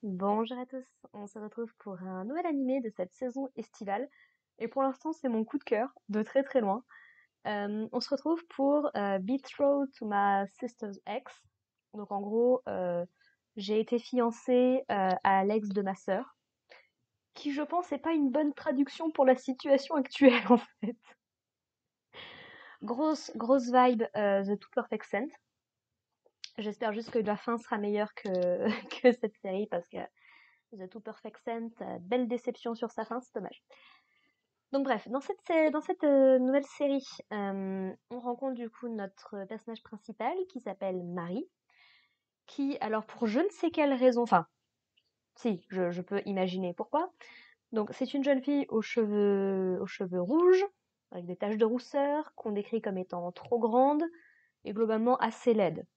Bonjour à tous, on se retrouve pour un nouvel animé de cette saison estivale. Et pour l'instant, c'est mon coup de cœur, de très très loin. On se retrouve pour Betrothed to My Sister's Ex. Donc en gros, j'ai été fiancée à l'ex de ma sœur, qui je pense n'est pas une bonne traduction pour la situation actuelle en fait. Grosse vibe The Two Perfect Scent. J'espère juste que la fin sera meilleure que, que cette série parce que The Two Perfect Scent, belle déception sur sa fin, c'est dommage. Donc bref, dans cette nouvelle série, on rencontre du coup notre personnage principal qui s'appelle Marie, qui, alors pour je ne sais quelle raison, enfin, si, je peux imaginer pourquoi. Donc c'est une jeune fille aux cheveux rouges, avec des taches de rousseur, qu'on décrit comme étant trop grande et globalement assez laide.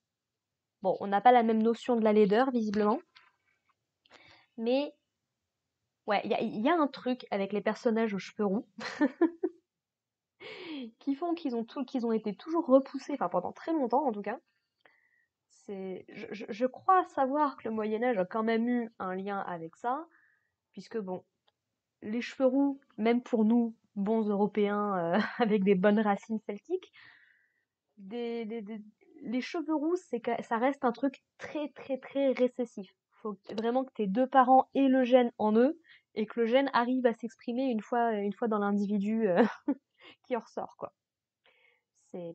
Bon, on n'a pas la même notion de la laideur visiblement, mais ouais, il y a un truc avec les personnages aux cheveux roux qui font qu'ils ont été toujours repoussés, enfin pendant très longtemps en tout cas. Je crois savoir que le Moyen Âge a quand même eu un lien avec ça, puisque bon, les cheveux roux, même pour nous, bons Européens avec des bonnes racines celtiques, les cheveux roux, ça reste un truc très très très récessif. Faut vraiment que tes deux parents aient le gène en eux et que le gène arrive à s'exprimer une fois dans l'individu qui en ressort, quoi.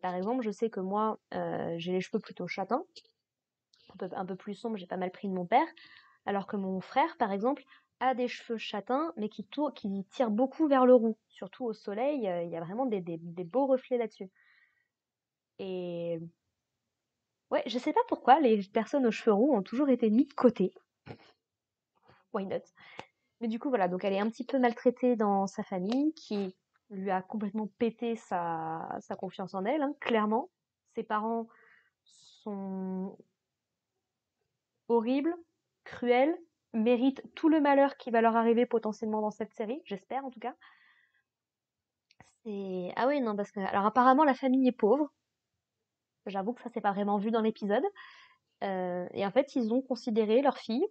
Par exemple, je sais que moi, j'ai les cheveux plutôt châtains, un peu plus sombres, j'ai pas mal pris de mon père. Alors que mon frère, par exemple, a des cheveux châtains, mais qui tirent beaucoup vers le roux. Surtout au soleil, il y a vraiment des beaux reflets là-dessus. Et ouais, je sais pas pourquoi les personnes aux cheveux roux ont toujours été mises de côté. Why not? Mais du coup, voilà, donc elle est un petit peu maltraitée dans sa famille, qui lui a complètement pété sa confiance en elle, hein, clairement. Ses parents sont horribles, cruels, méritent tout le malheur qui va leur arriver potentiellement dans cette série, j'espère en tout cas. Ah oui, non, parce que... Alors apparemment, la famille est pauvre. J'avoue que ça s'est pas vraiment vu dans l'épisode. Et en fait, ils ont considéré leur fille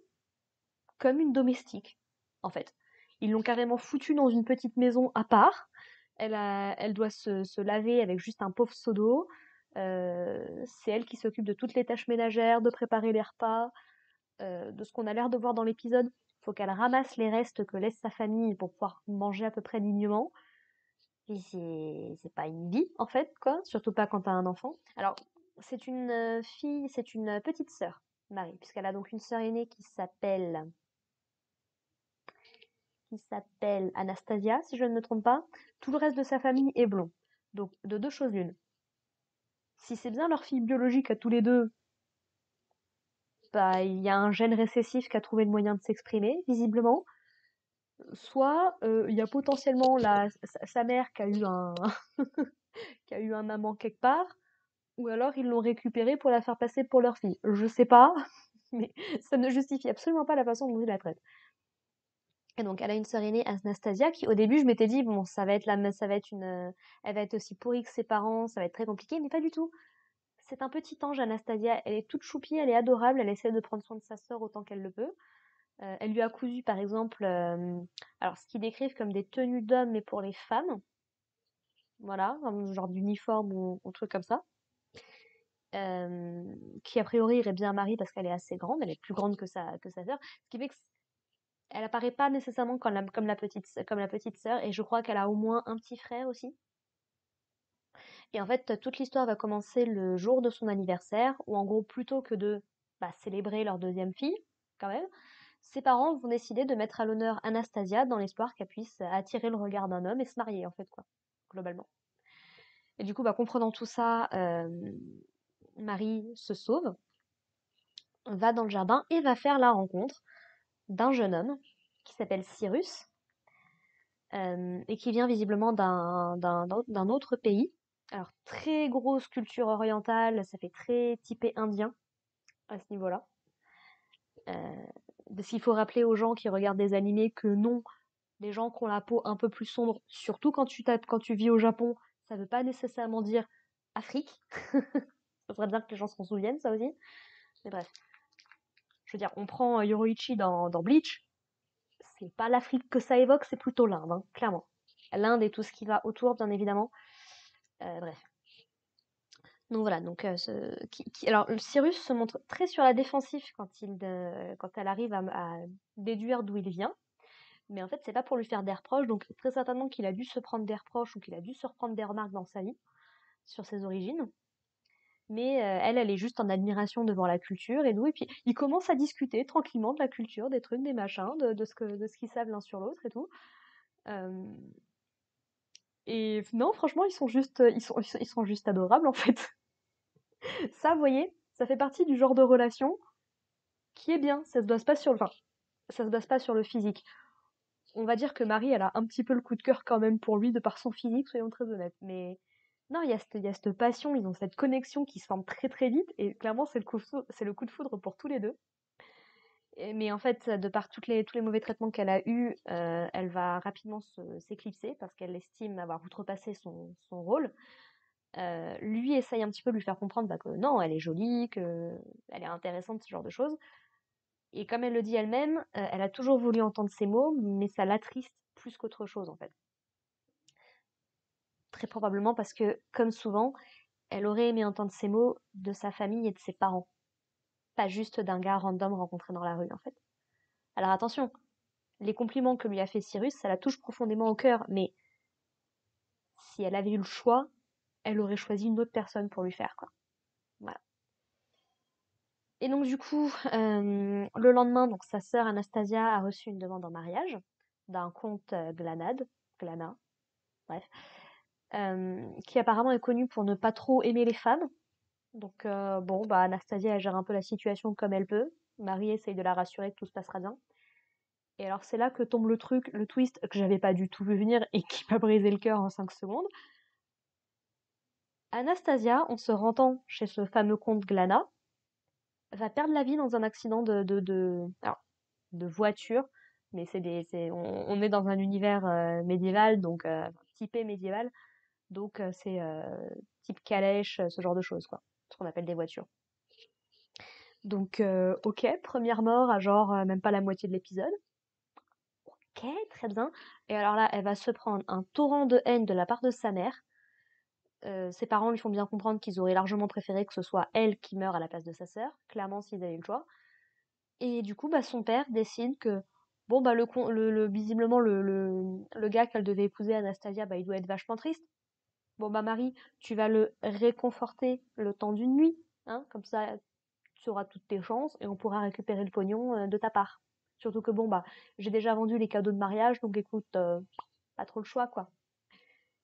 comme une domestique, en fait. Ils l'ont carrément foutue dans une petite maison à part. Elle doit se laver avec juste un pauvre seau d'eau. C'est elle qui s'occupe de toutes les tâches ménagères, de préparer les repas, de ce qu'on a l'air de voir dans l'épisode. Il faut qu'elle ramasse les restes que laisse sa famille pour pouvoir manger à peu près dignement. Et c'est pas une vie, en fait, quoi. Surtout pas quand t'as un enfant. Alors, c'est une fille, c'est une petite sœur, Marie, puisqu'elle a donc une sœur aînée qui s'appelle Anastasia, si je ne me trompe pas. Tout le reste de sa famille est blond. Donc, de deux choses l'une. Si c'est bien leur fille biologique à tous les deux, bah, il y a un gène récessif qui a trouvé le moyen de s'exprimer, visiblement. Soit, il y a potentiellement sa mère qui a eu un, qui a eu un amant quelque part, ou alors ils l'ont récupérée pour la faire passer pour leur fille. Je sais pas, mais ça ne justifie absolument pas la façon dont ils la traitent. Et donc, elle a une sœur aînée, Anastasia, qui au début, je m'étais dit, bon, elle va être aussi pourrie que ses parents, ça va être très compliqué, mais pas du tout. C'est un petit ange, Anastasia. Elle est toute choupie, elle est adorable, elle essaie de prendre soin de sa sœur autant qu'elle le peut. Elle lui a cousu, par exemple, alors ce qu'ils décrivent comme des tenues d'hommes, mais pour les femmes. Voilà, un genre d'uniforme ou truc comme ça. Qui a priori irait bien à Marie parce qu'elle est assez grande, elle est plus grande que sa sœur. Ce qui fait qu'elle apparaît pas nécessairement comme la petite sœur, et je crois qu'elle a au moins un petit frère aussi. Et en fait, toute l'histoire va commencer le jour de son anniversaire, où en gros, plutôt que de célébrer leur deuxième fille, quand même, ses parents vont décider de mettre à l'honneur Anastasia dans l'espoir qu'elle puisse attirer le regard d'un homme et se marier, en fait, quoi, globalement. Et du coup, comprenant tout ça, Marie se sauve, va dans le jardin et va faire la rencontre d'un jeune homme qui s'appelle Cyrus, et qui vient visiblement d'un autre pays. Alors, très grosse culture orientale, ça fait très typé indien à ce niveau-là. Parce qu'il faut rappeler aux gens qui regardent des animés que non, les gens qui ont la peau un peu plus sombre, surtout quand tu vis au Japon, ça veut pas nécessairement dire Afrique. Ça serait bien que les gens s'en souviennent, ça aussi. Mais bref. Je veux dire, on prend Yoroichi dans Bleach, c'est pas l'Afrique que ça évoque, c'est plutôt l'Inde, hein, clairement. L'Inde et tout ce qui va autour, bien évidemment. Bref. Donc voilà, donc alors Cyrus se montre très sur la défensive quand elle arrive à déduire d'où il vient, mais en fait c'est pas pour lui faire des reproches, donc très certainement qu'il a dû se prendre des reproches ou qu'il a dû se reprendre des remarques dans sa vie sur ses origines. Mais elle est juste en admiration devant la culture et nous, et puis ils commencent à discuter tranquillement de la culture, des trucs, des machins, de ce qu'ils savent l'un sur l'autre et tout. Euh, et non, franchement, ils sont juste adorables en fait. Ça, vous voyez, ça fait partie du genre de relation qui est bien. Ça se base pas sur enfin, ça se base pas sur le physique. On va dire que Marie, elle a un petit peu le coup de cœur quand même pour lui de par son physique, soyons très honnêtes. Mais non, il y a cette passion, ils ont cette connexion qui se forme très très vite et clairement c'est le coup de foudre pour tous les deux. Mais en fait, de par tous les mauvais traitements qu'elle a eus, elle va rapidement s'éclipser parce qu'elle estime avoir outrepassé son rôle. Lui essaye un petit peu de lui faire comprendre bah, que non, elle est jolie, que elle est intéressante, ce genre de choses. Et comme elle le dit elle-même, elle a toujours voulu entendre ces mots, mais ça l'attriste plus qu'autre chose en fait. Très probablement parce que, comme souvent, elle aurait aimé entendre ces mots de sa famille et de ses parents, pas juste d'un gars random rencontré dans la rue en fait. Alors attention, les compliments que lui a fait Cyrus, ça la touche profondément au cœur, mais si elle avait eu le choix, elle aurait choisi une autre personne pour lui faire, quoi. Voilà. Et donc du coup, le lendemain, donc sa sœur Anastasia a reçu une demande en mariage d'un comte Glana, bref, qui apparemment est connu pour ne pas trop aimer les femmes. Donc bon, bah Anastasia elle gère un peu la situation comme elle peut. Marie essaye de la rassurer que tout se passera bien. Et alors c'est là que tombe le truc, le twist que j'avais pas du tout vu venir et qui m'a brisé le cœur en 5 secondes. Anastasia, en se rendant chez ce fameux comte Glana, va perdre la vie dans un accident alors, de voiture, mais on est dans un univers médiéval, donc typé médiéval, donc c'est type calèche, ce genre de choses, quoi, ce qu'on appelle des voitures. Donc ok, première mort à genre même pas la moitié de l'épisode. Ok, très bien. Et alors là, elle va se prendre un torrent de haine de la part de sa mère. Ses parents lui font bien comprendre qu'ils auraient largement préféré que ce soit elle qui meure à la place de sa sœur, clairement s'ils avaient eu le choix. Et du coup, bah, son père décide que, bon, bah, visiblement, le gars qu'elle devait épouser, Anastasia, bah, il doit être vachement triste. Bon, bah, Marie, tu vas le réconforter le temps d'une nuit, hein, comme ça, tu auras toutes tes chances et on pourra récupérer le pognon de ta part. Surtout que, bon, bah, j'ai déjà vendu les cadeaux de mariage, donc écoute, pas trop le choix, quoi.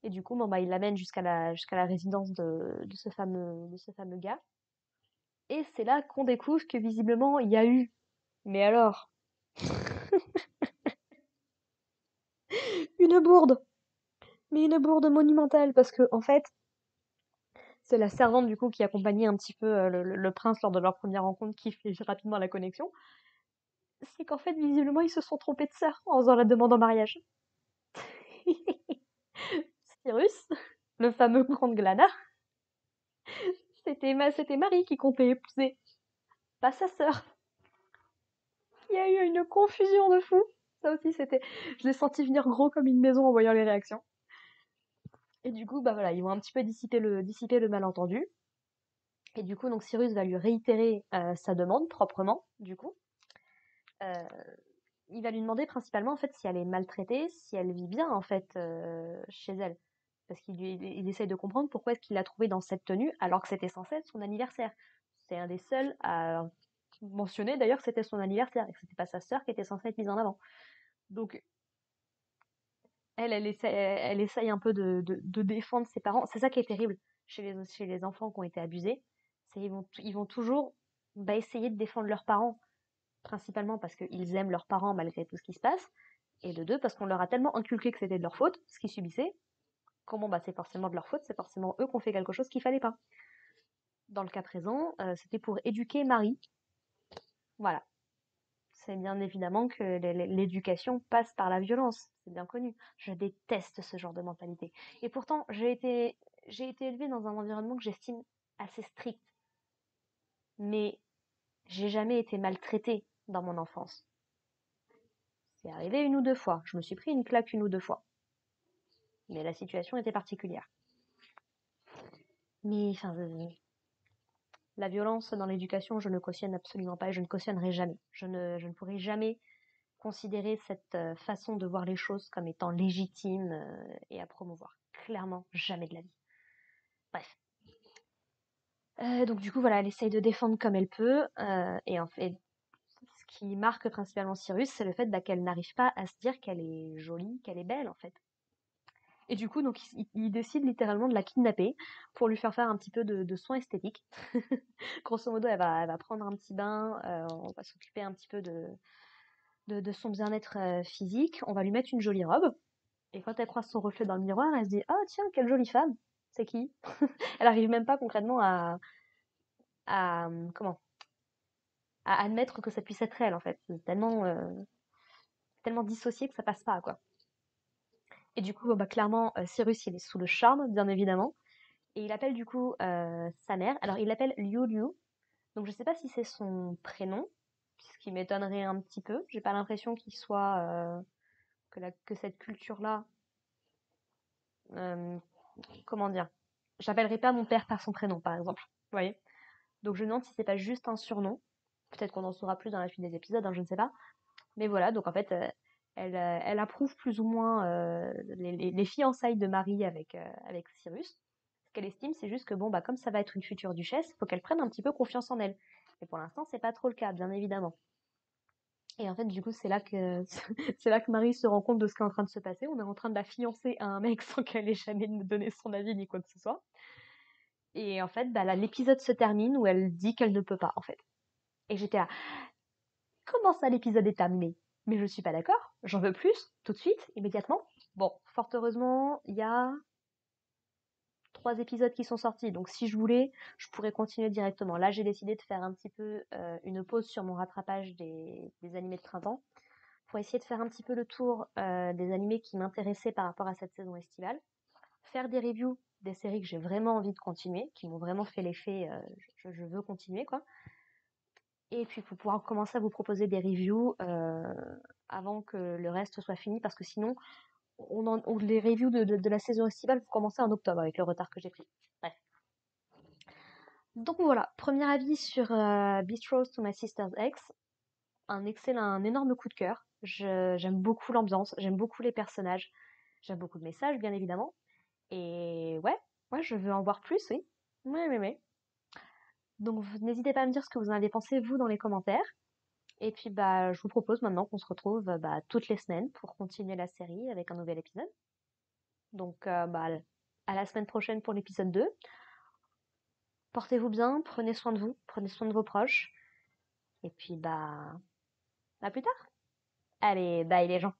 Et du coup, bon, bah, il l'amène jusqu'à la résidence de ce fameux gars. Et c'est là qu'on découvre que visiblement, il y a eu, mais alors, une bourde! Mais une bourde monumentale, parce que, en fait, c'est la servante, du coup, qui accompagnait un petit peu le prince lors de leur première rencontre, qui fait rapidement la connexion. C'est qu'en fait, visiblement, ils se sont trompés de sœur en faisant la demande en mariage. Cyrus, le fameux comte Glana, c'était Marie qui comptait épouser, pas sa sœur. Il y a eu une confusion de fou. Ça aussi, je l'ai senti venir gros comme une maison en voyant les réactions. Et du coup, bah voilà, ils vont un petit peu dissiper le malentendu. Et du coup, donc Cyrus va lui réitérer sa demande proprement, du coup. Euh, il va lui demander principalement en fait si elle est maltraitée, si elle vit bien en fait chez elle. Parce il essaye de comprendre pourquoi est-ce qu'il l'a trouvée dans cette tenue alors que c'était censé être son anniversaire. C'est un des seuls à mentionner d'ailleurs que c'était son anniversaire et que c'était pas sa sœur qui était censée être mise en avant. Donc elle essaye un peu de défendre ses parents. C'est ça qui est terrible chez les enfants qui ont été abusés. C'est ils vont toujours bah, essayer de défendre leurs parents, principalement parce qu'ils aiment leurs parents malgré tout ce qui se passe, et de deux, parce qu'on leur a tellement inculqué que c'était de leur faute, ce qu'ils subissaient, comment bah c'est forcément de leur faute, c'est forcément eux qui ont fait quelque chose qu'il fallait pas. Dans le cas présent, c'était pour éduquer Marie. Voilà. C'est bien évidemment que l'éducation passe par la violence, c'est bien connu. Je déteste ce genre de mentalité. Et pourtant, j'ai été élevée dans un environnement que j'estime assez strict. Mais J'ai jamais été maltraitée dans mon enfance. C'est arrivé une ou deux fois. Je me suis pris une claque une ou deux fois. Mais la situation était particulière. Mais enfin, la violence dans l'éducation, je ne cautionne absolument pas et je ne cautionnerai jamais. Je ne pourrai jamais considérer cette façon de voir les choses comme étant légitime et à promouvoir. Clairement, jamais de la vie. Bref. Donc du coup, voilà, elle essaye de défendre comme elle peut. Et en fait, ce qui marque principalement Cyrus, c'est le fait qu'elle n'arrive pas à se dire qu'elle est jolie, qu'elle est belle, en fait. Et du coup, donc, il décide littéralement de la kidnapper pour lui faire un petit peu de soins esthétiques. Grosso modo, elle va prendre un petit bain, on va s'occuper un petit peu de son bien-être physique, on va lui mettre une jolie robe. Et quand elle croise son reflet dans le miroir, elle se dit «Ah tiens, quelle jolie femme! C'est qui?» Elle arrive même pas concrètement comment? À admettre que ça puisse être elle, en fait. C'est tellement dissocié que ça passe pas, quoi. Et du coup, bah, clairement, Cyrus, il est sous le charme, bien évidemment. Et il appelle du coup sa mère. Alors, il l'appelle Liu Liu. Donc, je sais pas si c'est son prénom, ce qui m'étonnerait un petit peu. J'ai pas l'impression qu'il soit que cette culture-là, euh, comment dire, j'appellerai pas mon père par son prénom, par exemple. Vous voyez? Donc, je me demande si c'est pas juste un surnom. Peut-être qu'on en saura plus dans la suite des épisodes, hein, je ne sais pas. Mais voilà, donc en fait, elle approuve plus ou moins les fiançailles de Marie avec Cyrus. Ce qu'elle estime, c'est juste que bon, bah, comme ça va être une future duchesse, il faut qu'elle prenne un petit peu confiance en elle. Et pour l'instant, c'est pas trop le cas, bien évidemment. Et en fait, du coup, c'est là que c'est là que Marie se rend compte de ce qui est en train de se passer. On est en train de la fiancer à un mec sans qu'elle ait jamais donné son avis ni quoi que ce soit. Et en fait, bah, là, l'épisode se termine où elle dit qu'elle ne peut pas, en fait. Et j'étais là, comment ça, l'épisode est terminé? Mais je suis pas d'accord, j'en veux plus, tout de suite, immédiatement. Bon, fort heureusement, il y a 3 épisodes qui sont sortis, donc si je voulais, je pourrais continuer directement. Là, j'ai décidé de faire un petit peu une pause sur mon rattrapage des animés de printemps, pour essayer de faire un petit peu le tour des animés qui m'intéressaient par rapport à cette saison estivale, faire des reviews des séries que j'ai vraiment envie de continuer, qui m'ont vraiment fait l'effet je veux continuer, quoi. Et puis pour pouvoir commencer à vous proposer des reviews avant que le reste soit fini, parce que sinon, les reviews de la saison estivale vont commencer en octobre avec le retard que j'ai pris. Bref. Donc voilà, premier avis sur Betrothed to My Sister's Ex. Un énorme coup de cœur. J'aime beaucoup l'ambiance, j'aime beaucoup les personnages, j'aime beaucoup le message, bien évidemment. Et ouais, je veux en voir plus, oui. Oui. Donc n'hésitez pas à me dire ce que vous en avez pensé, vous, dans les commentaires. Et puis bah je vous propose maintenant qu'on se retrouve bah, toutes les semaines pour continuer la série avec un nouvel épisode. Donc bah, à la semaine prochaine pour l'épisode 2. Portez-vous bien, prenez soin de vous, prenez soin de vos proches. Et puis bah à plus tard. Allez, bye les gens.